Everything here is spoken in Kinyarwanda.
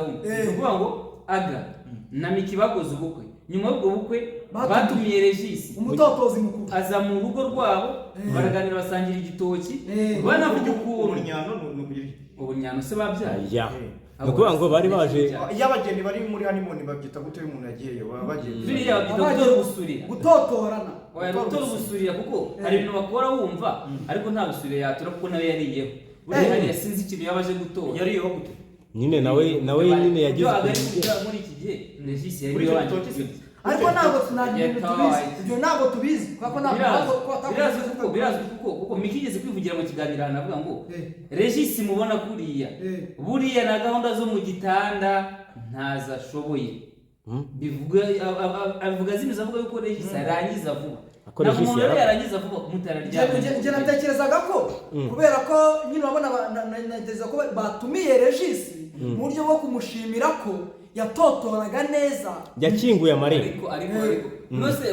ubanza kuvuga ngo Aga na Miki bakoze ubukwe nyuma y'ubwo bukwe batumiye Regis umutotozi mukuru aza mu rugo rwabo baraganira basangira igitoki banavuga ukuntu ubunyano se babyaye nukuvuga ngo bari baje y'abageni bari muri honeymoon babyita gute umuntu yagiye bageni biriya gutora gusurira gutotorana gutora gusurira kuko hari ibintu bakora wumva ariko nta gusurira yatura kuko nawe yariyeho buri hari yasinze ikintu yabaje gutora yariyeho gute nyine nawe nyine yagize muri iki gihe Regis yari yabanje ariko ntabwo ntabwo tubizi kuko birazwi kuko Miki igeze kwivugira mu kiganiro anavuga ngo Regis mubona kuriya buriya na gahunda zo mu gitanda ntaza ashoboye avuga zimiza avuga yuko Regis arangiza vuba ntabwo umuntu rero yarangiza vuba kumutararyama njye natekerezaga ko kubera ko nyine urabona natekereza ko batumiye Regis mu buryo bwo kumushimira ko yatotoraga neza yakinguye amarembo ariko nose